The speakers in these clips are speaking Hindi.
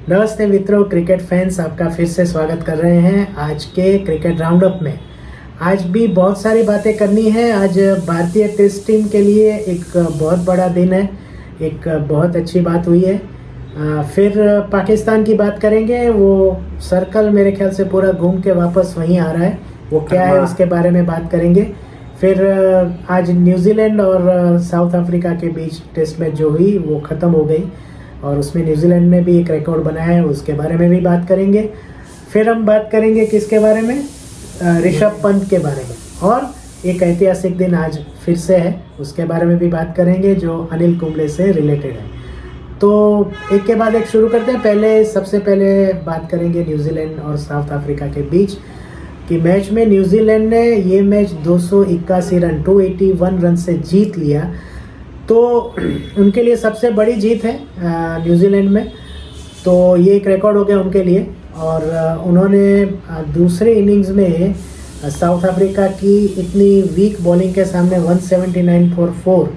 नमस्ते मित्रों, क्रिकेट फैंस आपका फिर से स्वागत कर रहे हैं आज के क्रिकेट राउंड अप में। आज भी बहुत सारी बातें करनी है। आज भारतीय टेस्ट टीम के लिए एक बहुत बड़ा दिन है, एक बहुत अच्छी बात हुई है। फिर पाकिस्तान की बात करेंगे। वो सर्कल मेरे ख्याल से पूरा घूम के वापस वहीं आ रहा है, वो क्या है उसके बारे में बात करेंगे। फिर आज न्यूजीलैंड और साउथ अफ्रीका के बीच टेस्ट मैच जो हुई वो ख़त्म हो गई और उसमें न्यूजीलैंड ने भी एक रिकॉर्ड बनाया है, उसके बारे में भी बात करेंगे। फिर हम बात करेंगे किसके बारे में, ऋषभ पंत के बारे में। और एक ऐतिहासिक दिन आज फिर से है, उसके बारे में भी बात करेंगे जो अनिल कुंबले से रिलेटेड है। तो एक के बाद एक शुरू करते हैं। सबसे पहले बात करेंगे न्यूजीलैंड और साउथ अफ्रीका के बीच कि मैच में न्यूजीलैंड ने ये मैच 281 रन 281 रन से जीत लिया। तो उनके लिए सबसे बड़ी जीत है न्यूजीलैंड में, तो ये एक रिकॉर्ड हो गया उनके लिए। और उन्होंने दूसरे इनिंग्स में साउथ अफ्रीका की इतनी वीक बॉलिंग के सामने 179 फॉर 4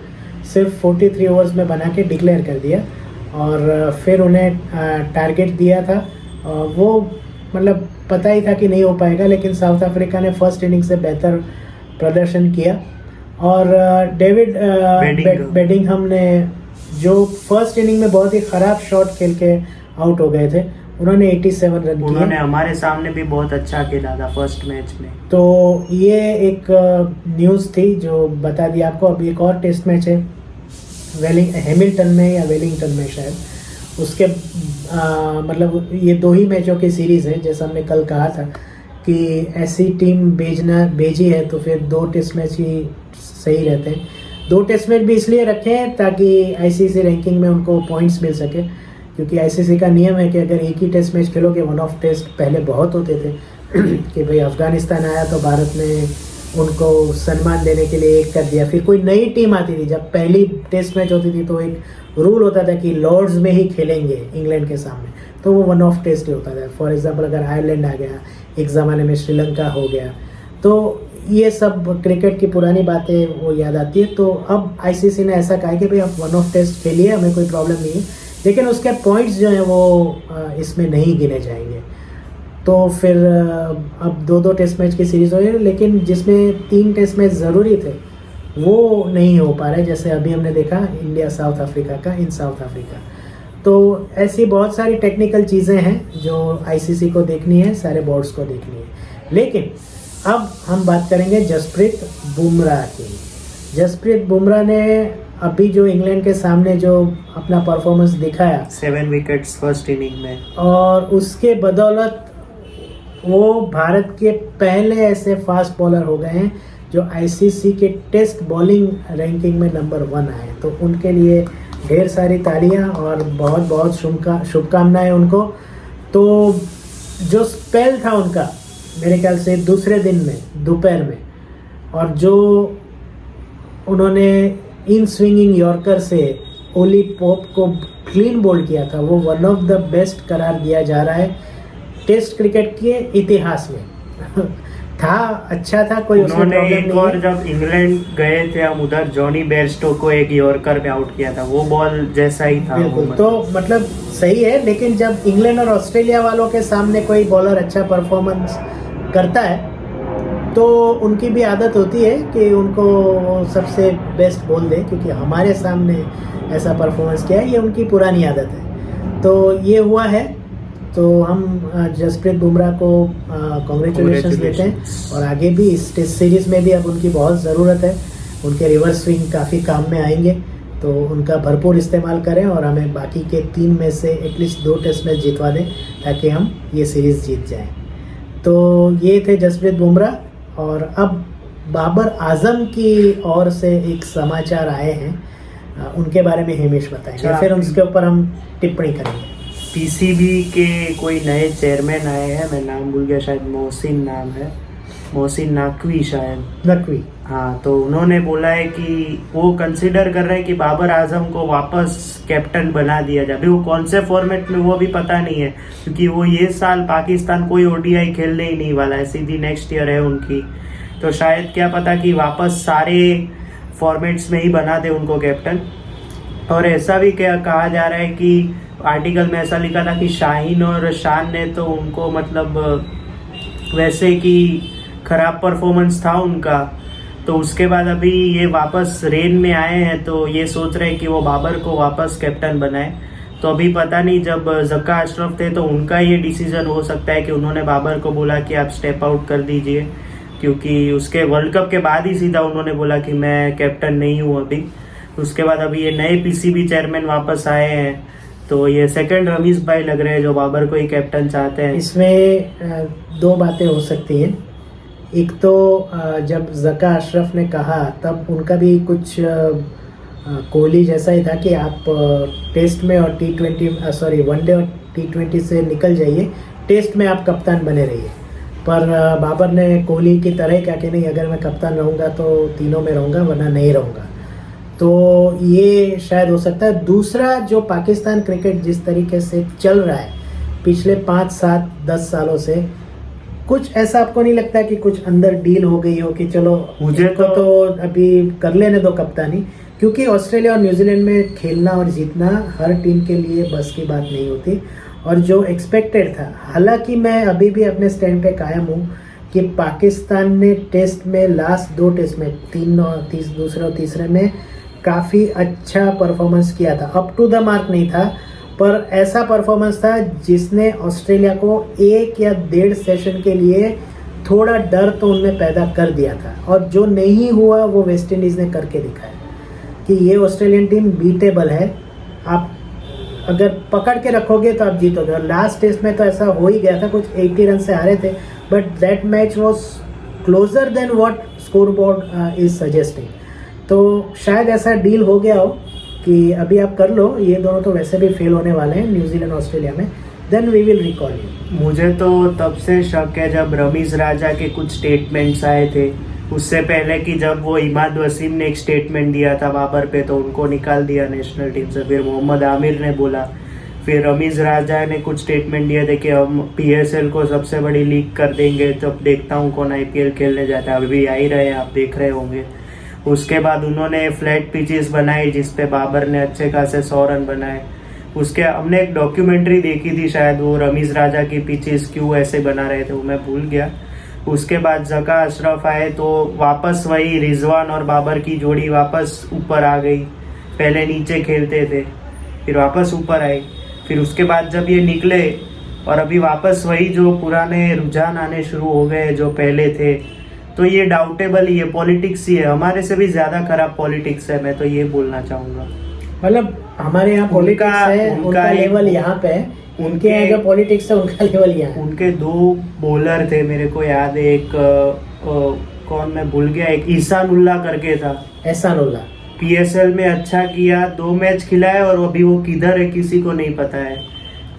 सिर्फ 43 ओवर्स में बना के डिक्लेयर कर दिया। और फिर उन्हें टारगेट दिया था, वो मतलब पता ही था कि नहीं हो पाएगा, लेकिन साउथ अफ्रीका ने फर्स्ट इनिंग से बेहतर प्रदर्शन किया। और डेविड बेडिंगहम ने जो फर्स्ट इनिंग में बहुत ही ख़राब शॉट खेल के आउट हो गए थे, उन्होंने 87 रन किए। उन्होंने हमारे सामने भी बहुत अच्छा खेला था फर्स्ट मैच में। तो ये एक न्यूज़ थी जो बता दी आपको। अब एक और टेस्ट मैच है हैमिल्टन में या वेलिंगटन में शायद, उसके मतलब ये दो ही मैचों की सीरीज़ है। जैसा हमने कल कहा था कि ऐसी टीम भेजी है तो फिर 2 टेस्ट मैच ही सही रहते हैं। 2 टेस्ट मैच भी इसलिए रखे हैं ताकि आईसीसी रैंकिंग में उनको पॉइंट्स मिल सके, क्योंकि आईसीसी का नियम है कि अगर एक ही टेस्ट मैच खेलोगे, वन ऑफ टेस्ट पहले बहुत होते थे कि भाई अफगानिस्तान आया तो भारत ने उनको सम्मान देने के लिए एक कर दिया। फिर कोई नई टीम आती थी, जब पहली टेस्ट मैच होती थी तो एक रूल होता था कि लॉर्ड्स में ही खेलेंगे इंग्लैंड के सामने, तो वो वन ऑफ टेस्ट ही होता था। फॉर एग्जांपल अगर आयरलैंड आ गया, एक ज़माने में श्रीलंका हो गया, तो ये सब क्रिकेट की पुरानी बातें वो याद आती है। तो अब आईसीसी ने ऐसा कहा कि भाई आप वन ऑफ टेस्ट खेलिए, हमें कोई प्रॉब्लम नहीं है, लेकिन उसके पॉइंट्स जो हैं वो इसमें नहीं गिने जाएंगे। तो फिर अब 2-2 टेस्ट मैच की सीरीज़ हो रही है, लेकिन जिसमें 3 टेस्ट मैच ज़रूरी थे वो नहीं हो पा रहे, जैसे अभी हमने देखा इंडिया साउथ अफ्रीका का इन साउथ अफ्रीका। तो ऐसी बहुत सारी टेक्निकल चीज़ें हैं जो आईसीसी को देखनी है, सारे बोर्ड्स को देखनी है। लेकिन अब हम बात करेंगे जसप्रीत बुमराह की। जसप्रीत बुमराह ने अभी जो इंग्लैंड के सामने जो अपना परफॉर्मेंस दिखाया, 7 विकेट्स फर्स्ट इनिंग में, और उसके बदौलत वो भारत के पहले ऐसे फास्ट बॉलर हो गए हैं जो आईसीसी के टेस्ट बॉलिंग रैंकिंग में नंबर 1 आए। तो उनके लिए ढेर सारी तालियां और बहुत बहुत शुभकामनाएं उनको। तो जो स्पेल था उनका मेरे ख्याल से दूसरे दिन में दोपहर में, और जो उन्होंने इन स्विंगिंग यॉर्कर से ओली पॉप को क्लीन बोल्ड किया था, वो वन ऑफ द बेस्ट करार दिया जा रहा है टेस्ट क्रिकेट के इतिहास में। था अच्छा था, कोई उसमें प्रॉब्लम नहीं है। और जब इंग्लैंड गए थे हम उधर, जॉनी बेयरस्टो को एक यॉर्कर पे आउट किया था, वो बॉल जैसा ही था। बिल्कुल, तो मतलब सही है, लेकिन जब इंग्लैंड और ऑस्ट्रेलिया वालों के सामने कोई बॉलर अच्छा परफॉर्मेंस करता है तो उनकी भी आदत होती है कि उनको सबसे बेस्ट बोल दे, क्योंकि हमारे सामने ऐसा परफॉर्मेंस किया है, ये उनकी पुरानी आदत है। तो ये हुआ है, तो हम जसप्रीत बुमराह को कॉन्ग्रेचुलेशंस देते हैं। और आगे भी इस टेस्ट सीरीज़ में भी अब उनकी बहुत ज़रूरत है, उनके रिवर्स स्विंग काफ़ी काम में आएंगे, तो उनका भरपूर इस्तेमाल करें और हमें बाकी के 3 में से एटलीस्ट 2 टेस्ट मैच जितवा दें ताकि हम ये सीरीज़ जीत जाएं। तो ये थे जसप्रीत बुमराह। और अब बाबर आजम की ओर से एक समाचार आए हैं, उनके बारे में हिमेश बताएंगे, फिर उसके ऊपर हम टिप्पणी करेंगे। पीसीबी के कोई नए चेयरमैन आए हैं, मैं नाम भूल गया, शायद मोहसिन नाम है, मोहसिन नकवी शायद, नकवी। हाँ, तो उन्होंने बोला है कि वो कंसिडर कर रहे हैं कि बाबर आजम को वापस कैप्टन बना दिया जाए। अभी वो कौन से फॉर्मेट में वो भी पता नहीं है, क्योंकि वो ये साल पाकिस्तान कोई ओडीआई खेलने ही नहीं वाला है, सीधी नेक्स्ट ईयर है उनकी। तो शायद क्या पता कि वापस सारे फॉर्मेट्स में ही बना दे उनको कैप्टन। और ऐसा भी क्या कहा जा रहा है कि आर्टिकल में ऐसा लिखा था कि शाहीन और शान ने तो उनको मतलब वैसे कि खराब परफॉर्मेंस था उनका, तो उसके बाद अभी ये वापस रेन में आए हैं तो ये सोच रहे हैं कि वो बाबर को वापस कैप्टन बनाए। तो अभी पता नहीं, जब जक्का अशरफ थे तो उनका ये डिसीजन हो सकता है कि उन्होंने बाबर को बोला कि आप स्टेप आउट कर दीजिए, क्योंकि उसके वर्ल्ड कप के बाद ही सीधा उन्होंने बोला कि मैं कैप्टन नहीं हूँ अभी। उसके बाद अभी ये नए पीसीबी चेयरमैन वापस आए हैं, तो ये सेकंड रमीज भाई लग रहे हैं जो बाबर को ही कैप्टन चाहते हैं। इसमें दो बातें हो सकती हैं। एक तो जब जक्का अशरफ ने कहा तब उनका भी कुछ कोहली जैसा ही था कि आप टेस्ट में और वनडे और T20 से निकल जाइए, टेस्ट में आप कप्तान बने रहिए। पर बाबर ने कोहली की तरह कहा कि नहीं, अगर मैं कप्तान रहूँगा तो तीनों में रहूँगा, वरना नहीं रहूँगा। तो ये शायद हो सकता है। दूसरा, जो पाकिस्तान क्रिकेट जिस तरीके से चल रहा है पिछले 5, 7, 10 सालों से, कुछ ऐसा आपको नहीं लगता कि कुछ अंदर डील हो गई हो कि चलो मुझे तो अभी कर लेने दो कप्तानी? क्योंकि ऑस्ट्रेलिया और न्यूजीलैंड में खेलना और जीतना हर टीम के लिए बस की बात नहीं होती, और जो एक्सपेक्टेड था, हालांकि मैं अभी भी अपने स्टैंड पे कायम हूँ कि पाकिस्तान ने टेस्ट में लास्ट 2 टेस्ट में दूसरे और तीसरे में काफ़ी अच्छा परफॉर्मेंस किया था। अप टू द मार्क नहीं था, पर ऐसा परफॉर्मेंस था जिसने ऑस्ट्रेलिया को 1 या 1.5 सेशन के लिए थोड़ा डर तो उनमें पैदा कर दिया था। और जो नहीं हुआ वो वेस्ट इंडीज़ ने करके दिखाया कि ये ऑस्ट्रेलियन टीम बीटेबल है। आप अगर पकड़ के रखोगे तो आप जीतोगे। और लास्ट टेस्ट में तो ऐसा हो ही गया था, कुछ 80 रन से हारे थे, but that match was closure then what score board is suggesting. तो शायद ऐसा डील हो गया हो कि अभी आप कर लो, ये दोनों तो वैसे भी फेल होने वाले हैं न्यूजीलैंड ऑस्ट्रेलिया में, then we will recall you. मुझे तो तब से शक है जब रमीज राजा के कुछ स्टेटमेंट्स आए थे, उससे पहले कि जब वो इमाद वसीम ने एक स्टेटमेंट दिया था बाबर पे तो उनको निकाल दिया नेशनल टीम से। फिर मोहम्मद आमिर ने बोला, फिर रमीज राजा ने कुछ स्टेटमेंट दिया थे कि हम PSL को सबसे बड़ी लीग कर देंगे, तब देखता हूँ कौन IPL खेलने जाता है। अभी आ ही रहे हैं, आप देख रहे होंगे। उसके बाद उन्होंने फ्लैट पिचेस बनाई जिसपे बाबर ने अच्छे खासे 100 रन बनाए। उसके हमने एक डॉक्यूमेंट्री देखी थी शायद, वो रमीज राजा की पिचेस क्यों ऐसे बना रहे थे, वो मैं भूल गया। उसके बाद जक्का अशरफ आए तो वापस वही रिजवान और बाबर की जोड़ी वापस ऊपर आ गई। पहले नीचे खेलते थे, फिर वापस ऊपर आए। फिर उसके बाद जब ये निकले और अभी वापस वही जो पुराने रुझान आने शुरू हो गए जो पहले थे, तो ये डाउटेबल ही है, पॉलिटिक्स ही है। हमारे से भी ज़्यादा खराब पॉलिटिक्स है, मैं तो ये बोलना चाहूँगा। मतलब हमारे यहाँ पॉलिटिक्स है, उनका लेवल यहाँ पे है, उनके यहाँ जो पॉलिटिक्स है उनका लेवल यहाँ। उनके 2 बॉलर थे, मेरे को याद है, एक कौन मैं भूल गया, एक ईसानुल्लाह करके था। एहसानुल्लाह PSL में अच्छा किया, 2 मैच खिलाए और अभी वो किधर है किसी को नहीं पता है।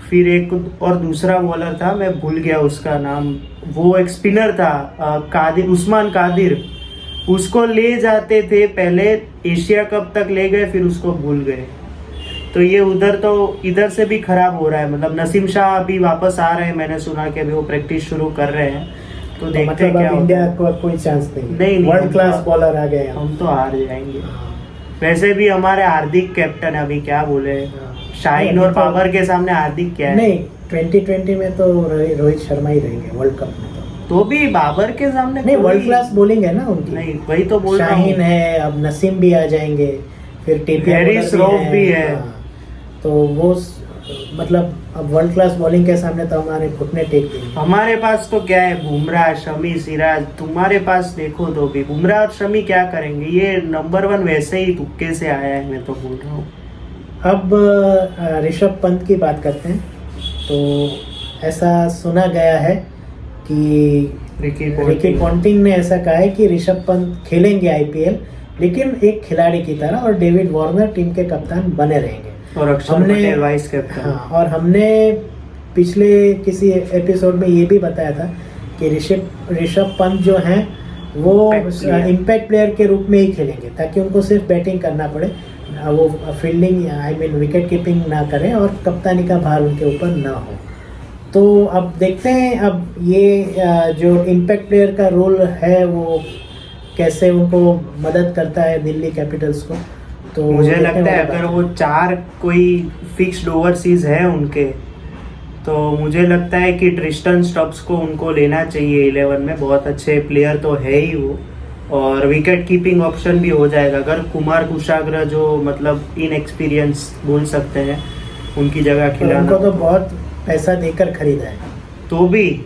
फिर एक और दूसरा बॉलर था, मैं भूल गया उसका नाम, वो एक स्पिनर था, कादिर, उस्मान कादिर, उसको ले जाते थे पहले, एशिया कप तक ले गए, फिर उसको भूल गए। तो ये उधर तो इधर से भी खराब हो रहा है। मतलब नसीम शाह अभी वापस आ रहे हैं, मैंने सुना कि अभी वो प्रैक्टिस शुरू कर रहे हैं, तो देखते हैं क्या इंडिया को कोई चांस नहीं, वर्ल्ड क्लास बॉलर आ गए, हम तो हार जाएंगे। वैसे भी हमारे हार्दिक कैप्टन, अभी क्या बोले, शाहीन और बाबर के सामने हार्दिक क्या है? नहीं, 2020 में तो रोहित शर्मा ही रहेंगे वर्ल्ड कप में। तो भी बाबर के सामने नहीं, वर्ल्ड क्लास बॉलिंग है ना उनकी। नहीं, वही तो बोल रहा हूं। शाहीन है, अब नसीम भी आ जाएंगे, फिर हैरिस रऊफ भी है। तो वो मतलब अब वर्ल्ड क्लास बॉलिंग के सामने तो हमारे घुटने टेक देंगे। हमारे पास तो क्या है, बुमराह, शमी, सिराज। तुम्हारे पास देखो तो भी बुमराह और शमी क्या करेंगे? ये नंबर 1 वैसे ही तुक्के से आया है, मैं तो बोल रहा हूँ। अब ऋषभ पंत की बात करते हैं। तो ऐसा सुना गया है कि रिकी पॉन्टिंग ने ऐसा कहा है कि ऋषभ पंत खेलेंगे IPL, लेकिन एक खिलाड़ी की तरह, और डेविड वार्नर टीम के कप्तान बने रहेंगे और अक्षर पटेल वाइस कैप्टन। हाँ, और हमने पिछले किसी एपिसोड में ये भी बताया था कि ऋषभ पंत जो हैं वो इम्पैक्ट प्लेयर के रूप में ही खेलेंगे, ताकि उनको सिर्फ बैटिंग करना पड़े, वो फील्डिंग विकेट कीपिंग ना करें और कप्तानी का भार उनके ऊपर ना हो। तो अब देखते हैं अब ये जो इम्पैक्ट प्लेयर का रोल है वो कैसे उनको मदद करता है दिल्ली कैपिटल्स को। तो मुझे देखने लगता है वाली अगर बात वो 4 कोई फिक्स्ड ओवरसीज है उनके, तो मुझे लगता है कि ट्रिस्टन स्टब्स को उनको लेना चाहिए 11 में। बहुत अच्छे प्लेयर तो है ही वो, और विकेट कीपिंग ऑप्शन भी हो जाएगा अगर कुमार कुशाग्र जो मतलब इनएक्सपीरियंस बोल सकते हैं उनकी जगह पर खिलाना। उनको तो बहुत पैसा देकर खरीदा है। तो भी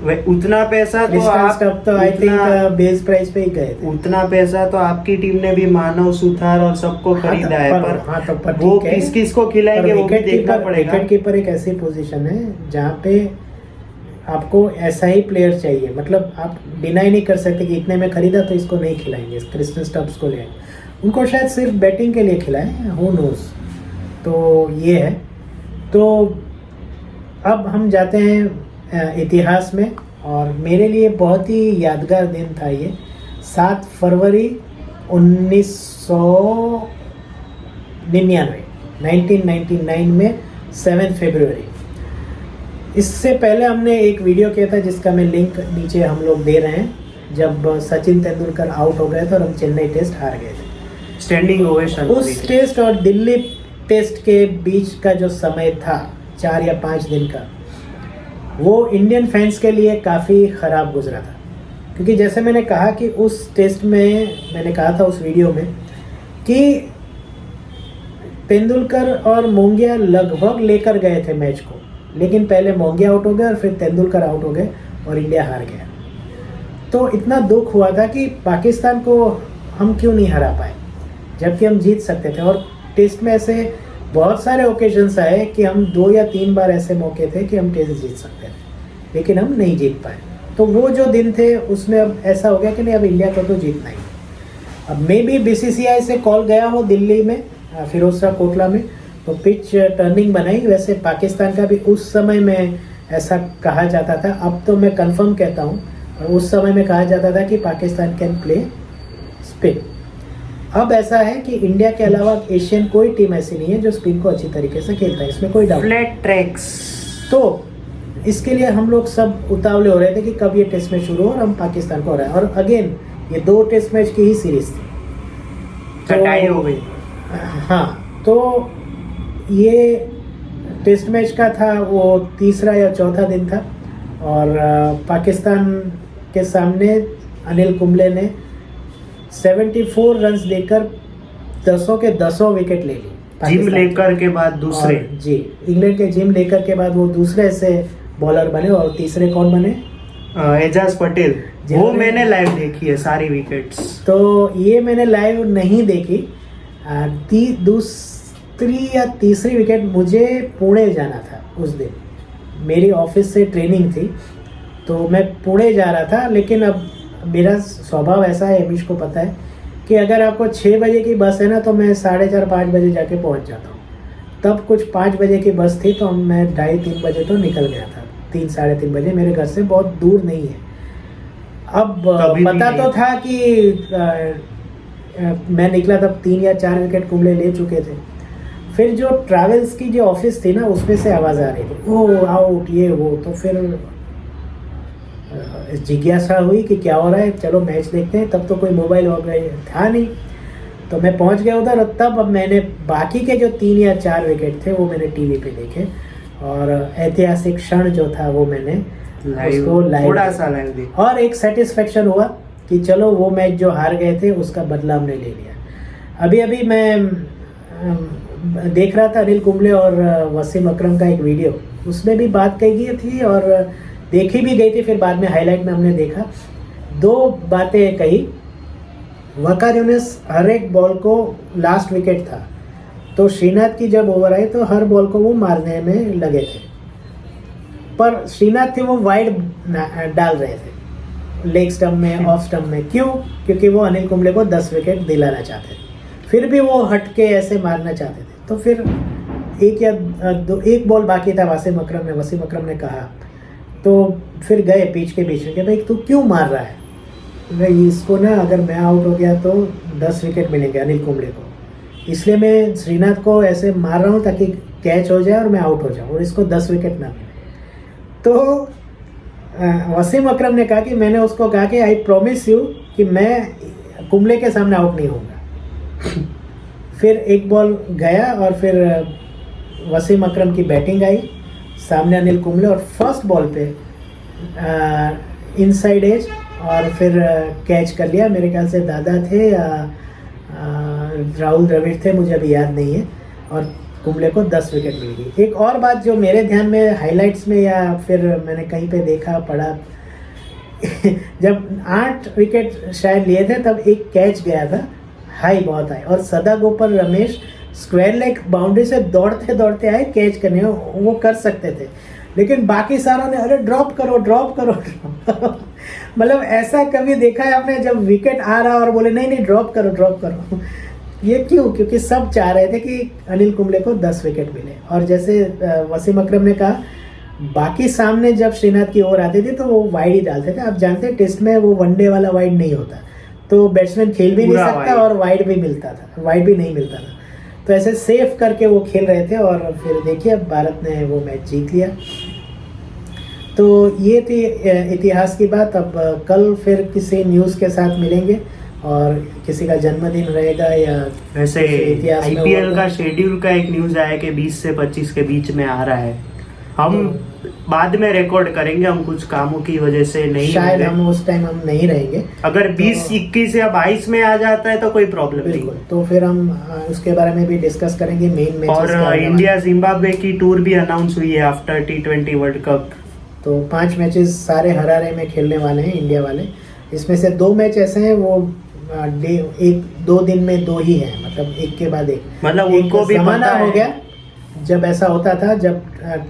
उतना पैसा तो क्रिस्टन आप स्टब तो आई थिंक बेस प्राइस पे ही गए थे। उतना पैसा तो आपकी टीम ने भी मानव सुथार और सबको खरीदा है, पर वो ठीक है, किस किस को खिलाएंगे वो भी देखना पड़ेगा। विकेट कीपर एक ऐसी पोजीशन है जहाँ पे आपको ऐसा ही प्लेयर चाहिए। मतलब आप डिनाई नहीं कर सकते कि इतने में खरीदा तो इसको नहीं खिलाएंगे, क्रिस्टन स्टब्स को ले उनको शायद सिर्फ बैटिंग के लिए खिलाए, हु नोस। तो ये है। तो अब हम जाते हैं इतिहास में, और मेरे लिए बहुत ही यादगार दिन था ये। 7 फरवरी 1999 में 7 फरवरी। इससे पहले हमने एक वीडियो किया था जिसका मैं लिंक नीचे हम लोग दे रहे हैं, जब सचिन तेंदुलकर आउट हो गए थे और हम चेन्नई टेस्ट हार गए थे। स्टैंडिंग ओवेशन उस टेस्ट और दिल्ली टेस्ट के बीच का जो समय था 4 या 5 दिन का, वो इंडियन फैंस के लिए काफ़ी ख़राब गुजरा था। क्योंकि जैसे मैंने कहा कि उस टेस्ट में, मैंने कहा था उस वीडियो में कि तेंदुलकर और मोंगिया लगभग लेकर गए थे मैच को, लेकिन पहले मोंगिया आउट हो गए और फिर तेंदुलकर आउट हो गए और इंडिया हार गया। तो इतना दुख हुआ था कि पाकिस्तान को हम क्यों नहीं हरा पाए जबकि हम जीत सकते थे। और टेस्ट में ऐसे बहुत सारे ओकेजन्स आए कि हम 2 या 3 बार ऐसे मौके थे कि हम टेस्ट जीत सकते थे, लेकिन हम नहीं जीत पाए। तो वो जो दिन थे उसमें अब ऐसा हो गया कि नहीं, अब इंडिया को तो जीतना ही। अब मे बी BCCI से कॉल गया हो दिल्ली में, फिरोज शाह कोटला में, तो पिच टर्निंग बनाई। वैसे पाकिस्तान का भी उस समय में ऐसा कहा जाता था, अब तो मैं कंफर्म कहता हूँ, और उस समय में कहा जाता था कि पाकिस्तान कैन प्ले स्पिन। अब ऐसा है कि इंडिया के अलावा एशियन कोई टीम ऐसी नहीं है जो स्पिन को अच्छी तरीके से खेलता है, इसमें कोई डाउट। Flat tracks. तो इसके लिए हम लोग सब उतावले हो रहे थे कि कब ये टेस्ट मैच शुरू हो और हम पाकिस्तान को हराएं। और अगेन ये 2 टेस्ट मैच की ही सीरीज थी, चटाई हो गई। हाँ, तो ये टेस्ट मैच का था वो तीसरा या चौथा दिन था, और पाकिस्तान के सामने अनिल कुंबले ने 74 रन्स देकर 10 के 10 विकेट ले ली। जिम लेकर के बाद दूसरे, जी, इंग्लैंड के जिम लेकर के बाद वो दूसरे ऐसे बॉलर बने। और तीसरे कौन बने? एजाज पटेल। वो मैंने लाइव देखी है सारी विकेट्स। तो ये मैंने लाइव नहीं देखी। दूसरी या तीसरी विकेट मुझे पुणे जाना था उस दिन, मेरी ऑफिस से ट्रेनिंग थी, तो मैं पुणे जा रहा था। लेकिन अब मेरा स्वभाव ऐसा है, एमिश को पता है, कि अगर आपको 6 बजे की बस है ना, तो मैं 4:30-5 बजे जाके पहुंच जाता हूँ। तब कुछ 5 बजे की बस थी, तो मैं 2:30-3 बजे तो निकल गया था। 3-3:30 बजे, मेरे घर से बहुत दूर नहीं है। अब पता तो था कि मैं निकला तब 3 या 4 विकेट कुंबले ले चुके थे। फिर जो ट्रैवल्स की जो ऑफिस थी ना, उसमें से आवाज़ आ रही थी, ओह आउट, ये वो। तो फिर जिज्ञासा हुई कि क्या हो रहा है, चलो मैच देखते हैं। तब तो कोई मोबाइल वगैरह था नहीं, तो मैं पहुंच गया उधर। और तब अब मैंने बाकी के जो 3 या 4 विकेट थे वो मैंने टीवी पे देखे, और ऐतिहासिक क्षण जो था वो मैंने उसको लाइव थोड़ा सा लाइव देखा। और एक सेटिस्फेक्शन हुआ कि चलो वो मैच जो हार गए थे उसका बदला हमने ले लिया। अभी अभी मैं देख रहा था अनिल कुंबले और वसीम अकरम का एक वीडियो, उसमें भी बात कही गई थी और देखी भी गई थी। फिर बाद में हाईलाइट में हमने देखा, 2 बातें कही। वकार यूनिस हर एक बॉल को, लास्ट विकेट था तो श्रीनाथ की जब ओवर आई तो हर बॉल को वो मारने में लगे थे, पर श्रीनाथ थे वो वाइड डाल रहे थे, लेग स्टंप में, ऑफ स्टंप में। क्यों? क्योंकि वो अनिल कुंबले को 10 विकेट दिलाना चाहते थे, फिर भी वो हट के ऐसे मारना चाहते थे। तो फिर एक बॉल बाकी था, वसीम अकरम ने कहा, तो फिर गए पिच के बीच में कि भाई तू क्यों मार रहा है, भाई इसको ना अगर मैं आउट हो गया तो 10 विकेट मिलेंगे अनिल कुंबले को, इसलिए मैं श्रीनाथ को ऐसे मार रहा हूँ ताकि कैच हो जाए और मैं आउट हो जाऊँ और इसको 10 विकेट ना मिले। तो वसीम अकरम ने कहा कि मैंने उसको कहा कि आई प्रॉमिस यू कि मैं कुंबले के सामने आउट नहीं होऊंगा। फिर एक बॉल गया और फिर वसीम अकरम की बैटिंग आई, सामने अनिल कुंबले, और फर्स्ट बॉल पे इनसाइड एज और फिर कैच कर लिया। मेरे ख्याल से दादा थे या राहुल द्रविड़ थे, मुझे अभी याद नहीं है, और कुंबले को 10 विकेट मिल गई। एक और बात जो मेरे ध्यान में हाइलाइट्स में या फिर मैंने कहीं पे देखा पढ़ा जब 8 विकेट शायद लिए थे तब एक कैच गया था, हाई बहुत हाई, और सदागोपाल रमेश स्क्वायर लेग बाउंड्री से दौड़ते दौड़ते आए कैच करने, वो कर सकते थे, लेकिन बाकी सारों ने अरे ड्रॉप करो ड्रॉप करो मतलब ऐसा कभी देखा है आपने जब विकेट आ रहा और बोले नहीं नहीं ड्रॉप करो ये क्यों? क्योंकि सब चाह रहे थे कि अनिल कुंबले को 10 विकेट मिले। और जैसे वसीम अकरम ने कहा, बाकी सामने जब श्रीनाथ की ओर आते थे तो वो वाइड ही डालते थे। आप जानते हैं टेस्ट में वो वनडे वाला वाइड नहीं होता, तो बैट्समैन खेल भी नहीं सकता और वाइड भी नहीं मिलता था। तो ऐसे सेफ करके वो खेल रहे थे और फिर देखिए अब भारत ने वो मैच जीत लिया। तो ये थी इतिहास की बात। अब कल फिर किसी न्यूज़ के साथ मिलेंगे और किसी का जन्मदिन रहेगा या वैसे आईपीएल का शेड्यूल का एक न्यूज़ आया कि 20 से 25 के बीच में आ रहा है। हम बाद में रिकॉर्ड करेंगे, हम कुछ कामों की वजह से नहीं, शायद हम उस टाइम हम नहीं रहेंगे। अगर 20, 21 या 22 में आ जाता है तो कोई प्रॉब्लम नहीं, तो फिर हम उसके बारे में भी डिस्कस करेंगे। मेन मैचेस और इंडिया जिम्बाब्वे की टूर भी अनाउंस हुई है आफ्टर T20 वर्ल्ड कप। तो 5 मैचेस सारे हरारे में खेलने वाले हैं इंडिया वाले। इसमें से 2 मैच ऐसे हैं वो 1-2 दिन में 2 ही हैं, मतलब एक के बाद एक। मतलब उनको भी जमाना हो गया जब ऐसा होता था, जब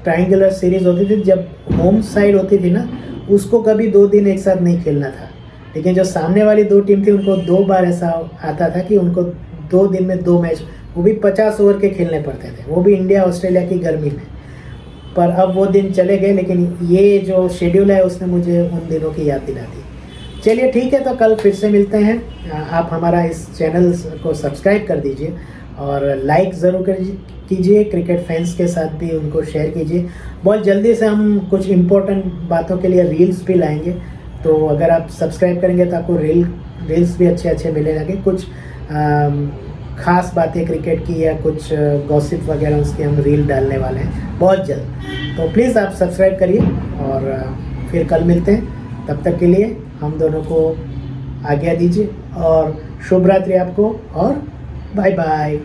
ट्रायंगुलर सीरीज होती थी, जब होम साइड होती थी ना, उसको कभी 2 दिन एक साथ नहीं खेलना था। लेकिन जो सामने वाली 2 टीम थी उनको 2 बार ऐसा आता था कि उनको 2 दिन में 2 मैच, वो भी 50 ओवर के खेलने पड़ते थे, वो भी इंडिया ऑस्ट्रेलिया की गर्मी में। पर अब वो दिन चले गए, लेकिन ये जो शेड्यूल है उसने मुझे उन दिनों की याद दिला दी। चलिए ठीक है, तो कल फिर से मिलते हैं। आप हमारा इस चैनल को सब्सक्राइब कर दीजिए और लाइक ज़रूर कीजिए। क्रिकेट फैंस के साथ भी उनको शेयर कीजिए। बहुत जल्दी से हम कुछ इम्पोर्टेंट बातों के लिए रील्स भी लाएंगे, तो अगर आप सब्सक्राइब करेंगे तो आपको रील्स भी अच्छे मिलने लगे। कुछ ख़ास बातें क्रिकेट की या कुछ गॉसिप वगैरह उसकी हम रील डालने वाले हैं बहुत जल्द। तो प्लीज़ आप सब्सक्राइब करिए और फिर कल मिलते हैं। तब तक के लिए हम दोनों को आज्ञा दीजिए और शुभ रात्रि आपको और बाय बाय।